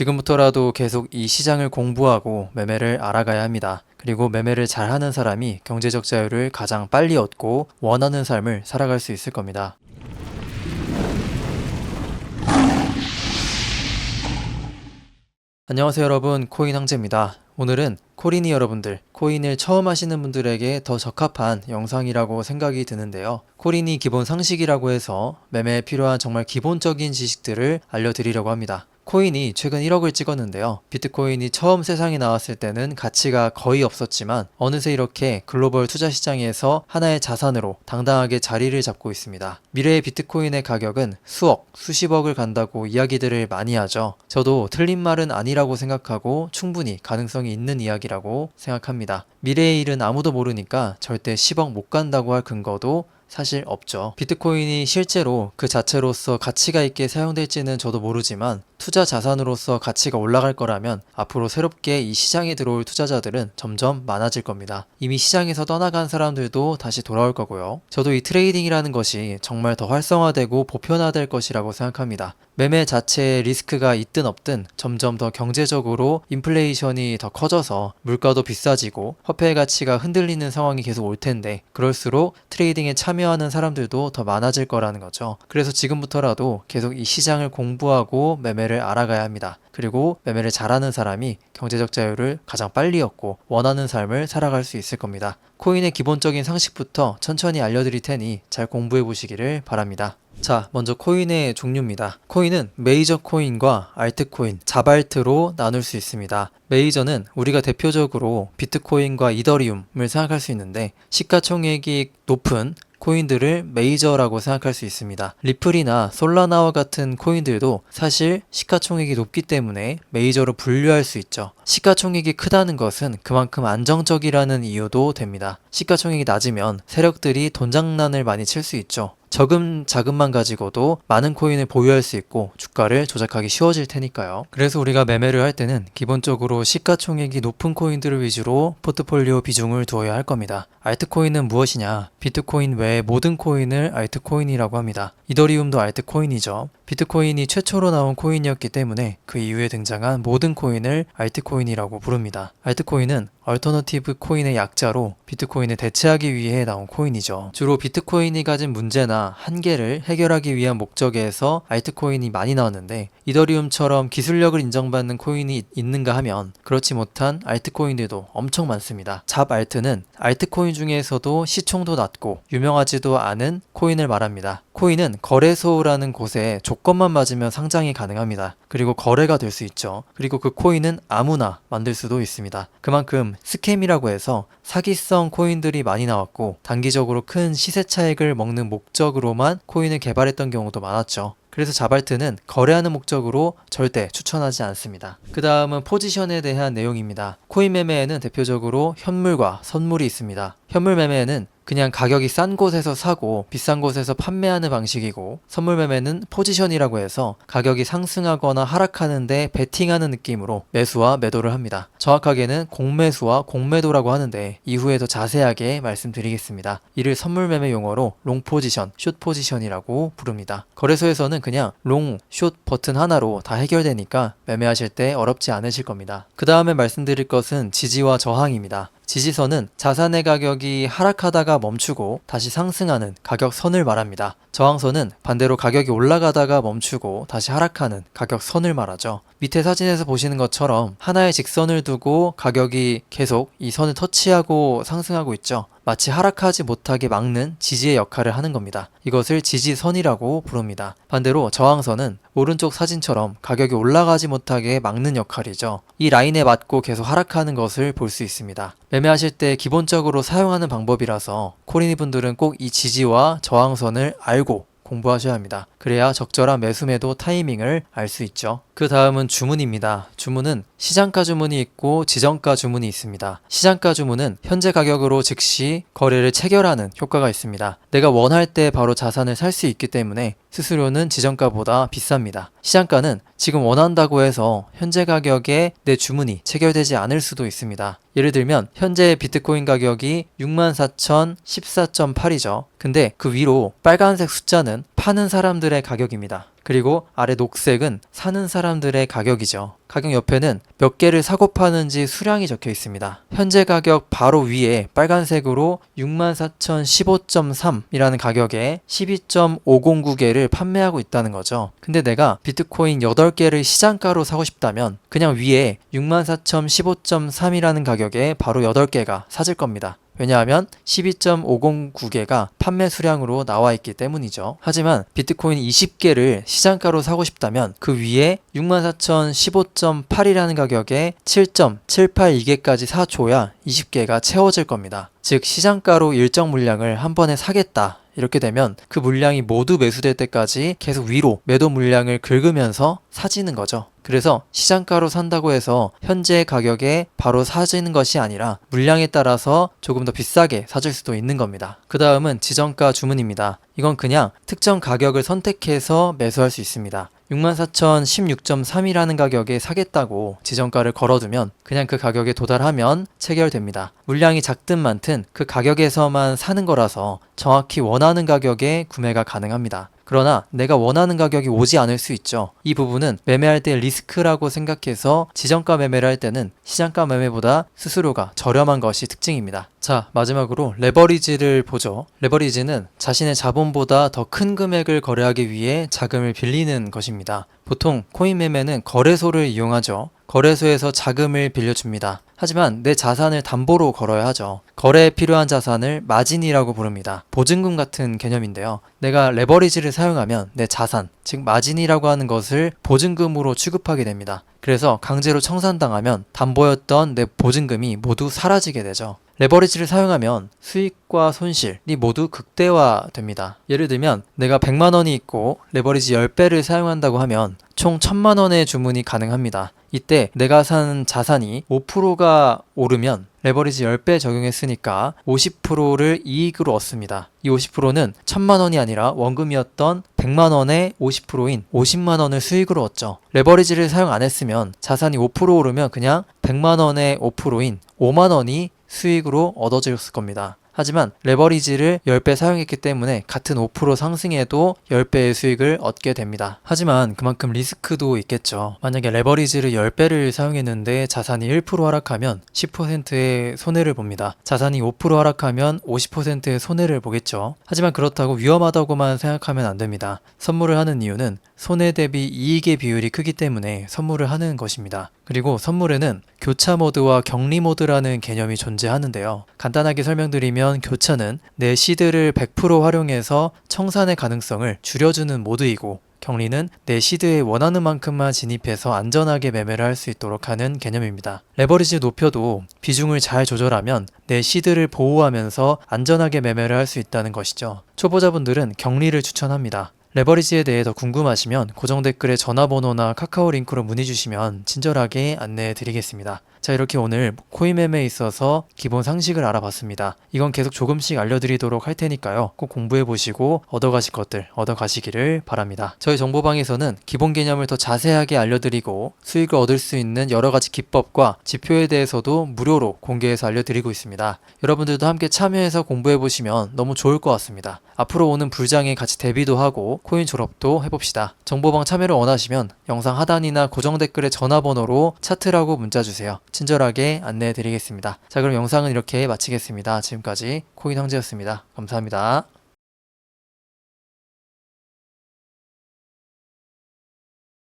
지금부터라도 계속 이 시장을 공부하고 매매를 알아가야 합니다. 그리고 매매를 잘하는 사람이 경제적 자유를 가장 빨리 얻고 원하는 삶을 살아갈 수 있을 겁니다. 안녕하세요 여러분, 코인 황제입니다. 오늘은 코린이 여러분들, 코인을 처음 하시는 분들에게 더 적합한 영상이라고 생각이 드는데요. 코린이 기본 상식이라고 해서 매매에 필요한 정말 기본적인 지식들을 알려드리려고 합니다. 코인이 최근 1억을 찍었는데요. 비트코인이 처음 세상에 나왔을 때는 가치가 거의 없었지만 어느새 이렇게 글로벌 투자 시장에서 하나의 자산으로 당당하게 자리를 잡고 있습니다. 미래의 비트코인의 가격은 수억, 수십억을 간다고 이야기들을 많이 하죠. 저도 틀린 말은 아니라고 생각하고 충분히 가능성이 있는 이야기라고 생각합니다. 미래의 일은 아무도 모르니까 절대 10억 못 간다고 할 근거도 사실 없죠. 비트코인이 실제로 그 자체로서 가치가 있게 사용될지는 저도 모르지만 투자 자산으로서 가치가 올라갈 거라면 앞으로 새롭게 이 시장에 들어올 투자자들은 점점 많아질 겁니다. 이미 시장에서 떠나간 사람들도 다시 돌아올 거고요. 저도 이 트레이딩이라는 것이 정말 더 활성화되고 보편화될 것이라고 생각합니다. 매매 자체에 리스크가 있든 없든 점점 더 경제적으로 인플레이션이 더 커져서 물가도 비싸지고 화폐의 가치가 흔들리는 상황이 계속 올 텐데 그럴수록 트레이딩에 참여하는 사람들도 더 많아질 거라는 거죠. 그래서 지금부터라도 계속 이 시장을 공부하고 매매를 알아가야 합니다. 그리고 매매를 잘하는 사람이 경제적 자유를 가장 빨리 얻고 원하는 삶을 살아갈 수 있을 겁니다. 코인의 기본적인 상식부터 천천히 알려드릴 테니 잘 공부해 보시기를 바랍니다. 자, 먼저 코인의 종류입니다. 코인은 메이저 코인과 알트코인, 자발트로 나눌 수 있습니다. 메이저는 우리가 대표적으로 비트코인과 이더리움을 생각할 수 있는데 시가총액이 높은 코인들을 메이저라고 생각할 수 있습니다. 리플이나 솔라나와 같은 코인들도 사실 시가총액이 높기 때문에 메이저로 분류할 수 있죠. 시가총액이 크다는 것은 그만큼 안정적이라는 이유도 됩니다. 시가총액이 낮으면 세력들이 돈 장난을 많이 칠 수 있죠. 적은 자금만 가지고도 많은 코인을 보유할 수 있고 주가를 조작하기 쉬워질 테니까요. 그래서 우리가 매매를 할 때는 기본적으로 시가총액이 높은 코인들을 위주로 포트폴리오 비중을 두어야 할 겁니다. 알트코인은 무엇이냐? 비트코인 외의 모든 코인을 알트코인이라고 합니다. 이더리움도 알트코인이죠. 비트코인이 최초로 나온 코인이었기 때문에 그 이후에 등장한 모든 코인을 알트코인이라고 부릅니다. 알트코인은 얼터너티브 코인의 약자로 비트코인을 대체하기 위해 나온 코인이죠. 주로 비트코인이 가진 문제나 한계를 해결하기 위한 목적에서 알트코인이 많이 나왔는데 이더리움처럼 기술력을 인정받는 코인이 있는가 하면 그렇지 못한 알트코인들도 엄청 많습니다. 잡알트는 알트코인 중에서도 시총도 낮고 유명하지도 않은 코인을 말합니다. 코인은 거래소라는 곳에 조건만 맞으면 상장이 가능합니다. 그리고 거래가 될 수 있죠. 그리고 그 코인은 아무나 만들 수도 있습니다. 그만큼 스캠이라고 해서 사기성 코인들이 많이 나왔고 단기적으로 큰 시세 차익을 먹는 목적으로만 코인을 개발했던 경우도 많았죠. 그래서 자발트는 거래하는 목적으로 절대 추천하지 않습니다. 그 다음은 포지션에 대한 내용입니다. 코인 매매에는 대표적으로 현물과 선물이 있습니다. 현물 매매에는 그냥 가격이 싼 곳에서 사고 비싼 곳에서 판매하는 방식이고 선물 매매는 포지션이라고 해서 가격이 상승하거나 하락하는데 베팅하는 느낌으로 매수와 매도를 합니다. 정확하게는 공매수와 공매도라고 하는데 이후에 더 자세하게 말씀드리겠습니다. 이를 선물 매매 용어로 롱 포지션, 숏 포지션이라고 부릅니다. 거래소에서는 그냥 롱, 숏 버튼 하나로 다 해결되니까 매매하실 때 어렵지 않으실 겁니다. 그 다음에 말씀드릴 것은 지지와 저항입니다. 지지선은 자산의 가격이 하락하다가 멈추고 다시 상승하는 가격선을 말합니다. 저항선은 반대로 가격이 올라가다가 멈추고 다시 하락하는 가격선을 말하죠. 밑에 사진에서 보시는 것처럼 하나의 직선을 두고 가격이 계속 이 선을 터치하고 상승하고 있죠. 마치 하락하지 못하게 막는 지지의 역할을 하는 겁니다. 이것을 지지선이라고 부릅니다. 반대로 저항선은 오른쪽 사진처럼 가격이 올라가지 못하게 막는 역할이죠. 이 라인에 맞고 계속 하락하는 것을 볼 수 있습니다. 매매하실 때 기본적으로 사용하는 방법이라서 코린이 분들은 꼭 이 지지와 저항선을 알고 공부하셔야 합니다. 그래야 적절한 매수 매도 타이밍을 알 수 있죠. 그 다음은 주문입니다. 주문은 시장가 주문이 있고 지정가 주문이 있습니다. 시장가 주문은 현재 가격으로 즉시 거래를 체결하는 효과가 있습니다. 내가 원할 때 바로 자산을 살 수 있기 때문에 수수료는 지정가보다 비쌉니다. 시장가는 지금 원한다고 해서 현재 가격에 내 주문이 체결되지 않을 수도 있습니다. 예를 들면 현재 비트코인 가격이 64,014.8이죠. 근데 그 위로 빨간색 숫자는 파는 사람들의 가격입니다. 그리고 아래 녹색은 사는 사람들의 가격이죠. 가격 옆에는 몇 개를 사고 파는지 수량이 적혀 있습니다. 현재 가격 바로 위에 빨간색으로 64,015.3이라는 가격에 12.509개를 판매하고 있다는 거죠. 근데 내가 비트코인 8개를 시장가로 사고 싶다면 그냥 위에 64,015.3이라는 가격에 바로 8개가 사질 겁니다. 왜냐하면 12.509개가 판매 수량으로 나와 있기 때문이죠. 하지만 비트코인 20개를 시장가로 사고 싶다면 그 위에 64,015.8이라는 가격에 7.782개까지 사줘야 20개가 채워질 겁니다. 즉 시장가로 일정 물량을 한 번에 사겠다. 이렇게 되면 그 물량이 모두 매수될 때까지 계속 위로 매도 물량을 긁으면서 사지는 거죠. 그래서 시장가로 산다고 해서 현재 가격에 바로 사지는 것이 아니라 물량에 따라서 조금 더 비싸게 사줄 수도 있는 겁니다. 그 다음은 지정가 주문입니다. 이건 그냥 특정 가격을 선택해서 매수할 수 있습니다. 64,016.3이라는 가격에 사겠다고 지정가를 걸어두면 그냥 그 가격에 도달하면 체결됩니다. 물량이 작든 많든 그 가격에서만 사는 거라서 정확히 원하는 가격에 구매가 가능합니다. 그러나 내가 원하는 가격이 오지 않을 수 있죠. 이 부분은 매매할 때 리스크라고 생각해서 지정가 매매를 할 때는 시장가 매매보다 수수료가 저렴한 것이 특징입니다. 자, 마지막으로 레버리지를 보죠. 레버리지는 자신의 자본보다 더 큰 금액을 거래하기 위해 자금을 빌리는 것입니다. 보통 코인 매매는 거래소를 이용하죠. 거래소에서 자금을 빌려줍니다. 하지만 내 자산을 담보로 걸어야 하죠. 거래에 필요한 자산을 마진이라고 부릅니다. 보증금 같은 개념인데요. 내가 레버리지를 사용하면 내 자산, 즉 마진이라고 하는 것을 보증금으로 취급하게 됩니다. 그래서 강제로 청산당하면 담보였던 내 보증금이 모두 사라지게 되죠. 레버리지를 사용하면 수익과 손실이 모두 극대화됩니다. 예를 들면 내가 100만 원이 있고 레버리지 10배를 사용한다고 하면 총 1000만 원의 주문이 가능합니다. 이때 내가 산 자산이 5%가 오르면 레버리지 10배 적용했으니까 50%를 이익으로 얻습니다. 이 50%는 1000만 원이 아니라 원금이었던 100만 원의 50%인 50만 원을 수익으로 얻죠. 레버리지를 사용 안 했으면 자산이 5% 오르면 그냥 100만 원의 5%인 5만 원이 수익으로 얻어졌을 겁니다. 하지만 레버리지를 10배 사용했기 때문에 같은 5% 상승해도 10배의 수익을 얻게 됩니다. 하지만 그만큼 리스크도 있겠죠. 만약에 레버리지를 10배를 사용했는데 자산이 1% 하락하면 10%의 손해를 봅니다. 자산이 5% 하락하면 50%의 손해를 보겠죠. 하지만 그렇다고 위험하다고만 생각하면 안 됩니다. 선물을 하는 이유는 손해 대비 이익의 비율이 크기 때문에 선물을 하는 것입니다. 그리고 선물에는 교차 모드와 격리 모드라는 개념이 존재하는데요. 간단하게 설명드리면 교차는 내 시드를 100% 활용해서 청산의 가능성을 줄여주는 모드이고 격리는 내 시드에 원하는 만큼만 진입해서 안전하게 매매를 할 수 있도록 하는 개념입니다. 레버리지 높여도 비중을 잘 조절하면 내 시드를 보호하면서 안전하게 매매를 할 수 있다는 것이죠. 초보자분들은 격리를 추천합니다. 레버리지에 대해 더 궁금하시면 고정 댓글에 전화번호나 카카오 링크로 문의 주시면 친절하게 안내해 드리겠습니다. 자, 이렇게 오늘 코인 매매에 있어서 기본 상식을 알아봤습니다. 이건 계속 조금씩 알려드리도록 할 테니까요. 꼭 공부해 보시고 얻어가실 것들 얻어가시기를 바랍니다. 저희 정보방에서는 기본 개념을 더 자세하게 알려드리고 수익을 얻을 수 있는 여러 가지 기법과 지표에 대해서도 무료로 공개해서 알려드리고 있습니다. 여러분들도 함께 참여해서 공부해 보시면 너무 좋을 것 같습니다. 앞으로 오는 불장에 같이 대비도 하고 코인 졸업도 해봅시다. 정보방 참여를 원하시면 영상 하단이나 고정 댓글에 전화번호로 차트라고 문자 주세요. 친절하게 안내해 드리겠습니다. 자, 그럼 영상은 이렇게 마치겠습니다. 지금까지 코인 황제였습니다. 감사합니다.